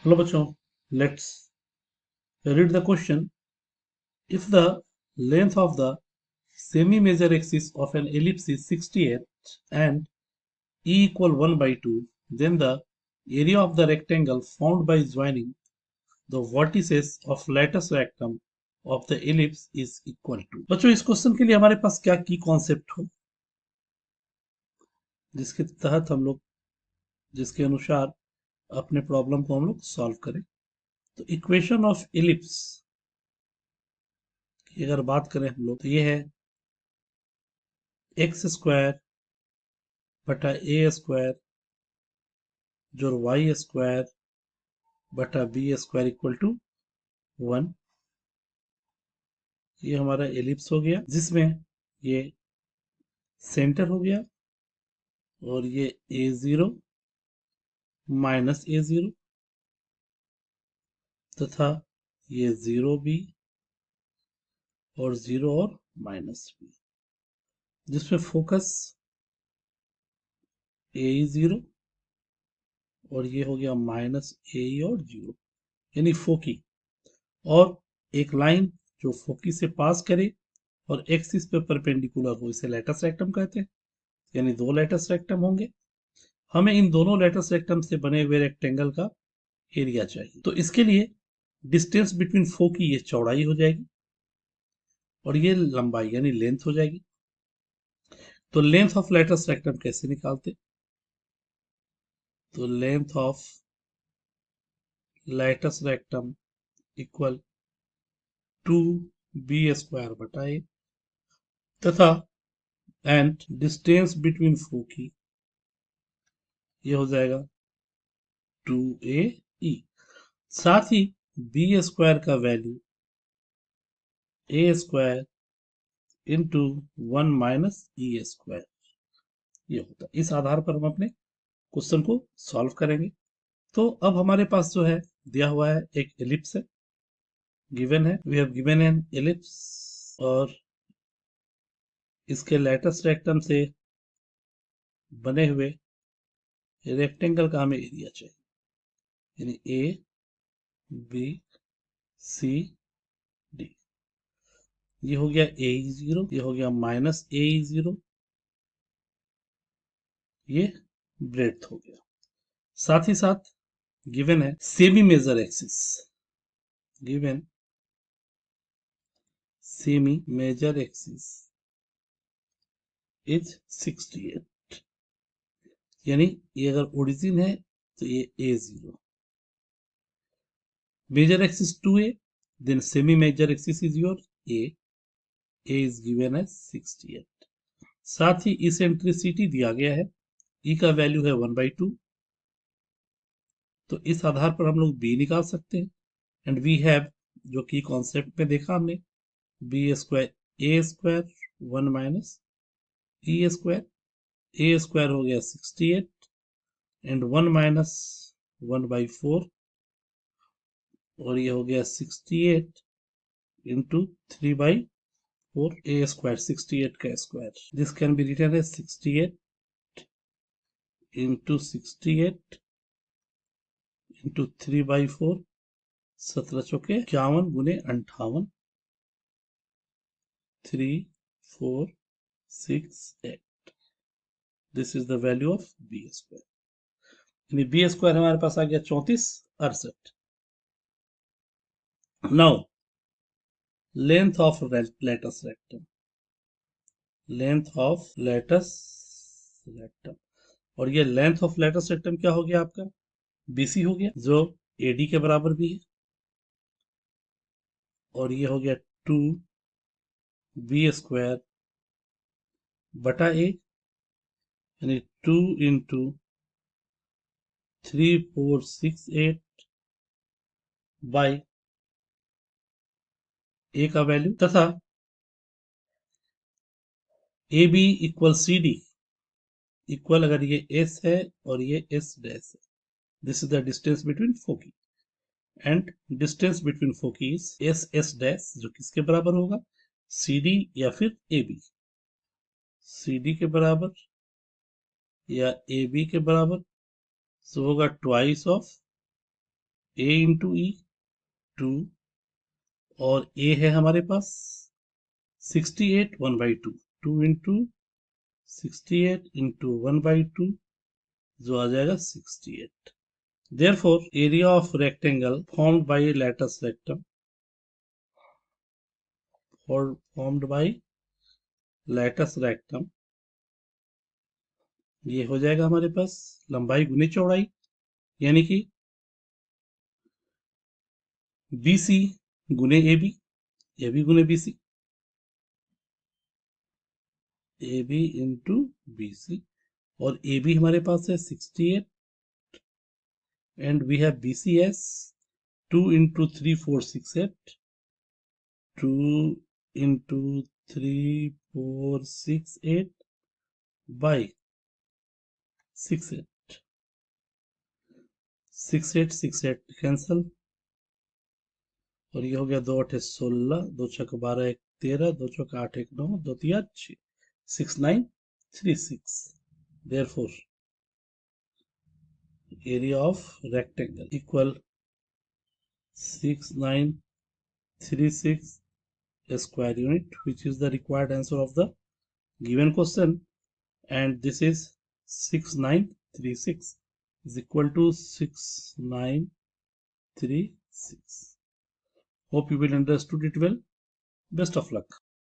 Hello बच्चों, let's read the question. If the length of the semi-major axis of an ellipse is 68 and E equal 1 by 2, then the area of the rectangle found by joining the vertices of lattice rectum of the ellipse is equal to. बच्चों, इस question के लिए हमारे पास क्या की concept हो जिसके तहत हम लोग जिसके अनुसार अपने प्रॉब्लम को हम लोग सॉल्व करें। तो इक्वेशन ऑफ इलिप्स की अगर बात करें हम लोग तो ये है एक्स स्क्वायर बटा ए स्क्वायर जो वाई स्क्वायर बटा बी स्क्वायर इक्वल टू 1। ये हमारा एलिप्स हो गया जिसमें ये सेंटर हो गया और ये a0 माइनस a0 तथा ये 0b और 0 और माइनस b, जिसमें फोकस a0 और ये हो गया माइनस a और 0 यानी फोकी, और एक लाइन जो फोकी से पास करे और एक्सिस पे परपेंडिकुलर हो इसे लेटस रेक्टम कहते हैं। यानी दो लेटस रेक्टम होंगे, हमें इन दोनों लेटस रेक्टम से बने हुए रेक्टेंगल का एरिया चाहिए। तो इसके लिए डिस्टेंस बिटवीन फोकी ये चौड़ाई हो जाएगी और ये लंबाई यानी लेंथ हो जाएगी। तो लेंथ ऑफ लेटस रेक्टम कैसे निकालते? तो length of latus rectum equal 2b square बटा ए तथा एंड डिस्टेंस बिटवीन फोकी ये हो जाएगा 2ae। साथ ही बी स्क्वायर का वैल्यू ए square into 1 minus E square ये होता है। इस आधार पर हम अपने क्वेश्चन को सॉल्व करेंगे। तो अब हमारे पास जो है दिया हुआ है एक एलिप्स है, गिवन है, we have given an ellipse और इसके लेटस रेक्टम से बने हुए रेक्टेंगल का हमें एरिया चाहिए, यानी ए बी सी डी। ये हो गया a0, ये हो गया माइनस a0, ये ब्रेड्थ हो गया। साथ ही साथ गिवन है semi major axis, given semi major axis is 68, यानी ये अगर ओरिजिन है तो ये a0, major axis 2a, then semi major axis is your a is given as 68। साथ ही इसेंट्रिसिटी दिया गया है, e का वैल्यू है 1/2, तो इस आधार पर हम लोग b निकाल सकते हैं। एंड वी हैव जो कि कॉन्सेप्ट में देखा हमने बी स्क्वायर ए स्क्वायर 1 माइनस ई स्क्वायर, ए स्क्वायर हो गया 68 एंड 1 माइनस 1/4 और ये हो गया 68 इंटू 3/4 ए स्क्वायर 68 का स्क्वायर। This can be written as 68 into 68 into 3/4, 17 चौके 51 गुने 58, 3 4 6 8। This is the value of B square, यानी बी स्क्वायर हमारे पास आ गया 3468। Now length of latus rectum, length of latus rectum, और ये लेंथ ऑफ लेटस रेक्टम क्या हो गया आपका बीसी हो गया जो एडी के बराबर भी है, और ये हो गया 2b स्क्वायर बटा ए, यानी 2 इंटू 3468 बाई ए का वैल्यू तथा a B equal C D equal, अगर ये एस है और ये एस डैश है, this is the distance between foci and distance between foci is S S dash, जो किसके बराबर होगा सी डी या फिर ए बी, सी डी के बराबर या ए बी के बराबर, सो होगा ट्वाइस ऑफ a इंटू ई 2 और a है हमारे पास 68 1/2 2 इंटू 68 इंटू 1/2 जो आ जाएगा 68. Therefore, area of rectangle formed by a lattice rectum ये हो जाएगा हमारे पास लंबाई गुने चौड़ाई यानी कि BC गुने AB गुने BC AB इंटू BC और AB हमारे पास है 68 and we have BC as 2 into 3 4 6 8 2 into 3 4 6 8 by 6 8 6 8 6 8 cancel और ये हो गया 2 8 16 2 6 12 1 13 2 6 8 1 9 2 3 6 6 9 3 6. Therefore, area of rectangle equal 6936 square unit, which is the required answer of the given question, and this is 6936 is equal to 6936. Hope you will understood it well. Best of luck.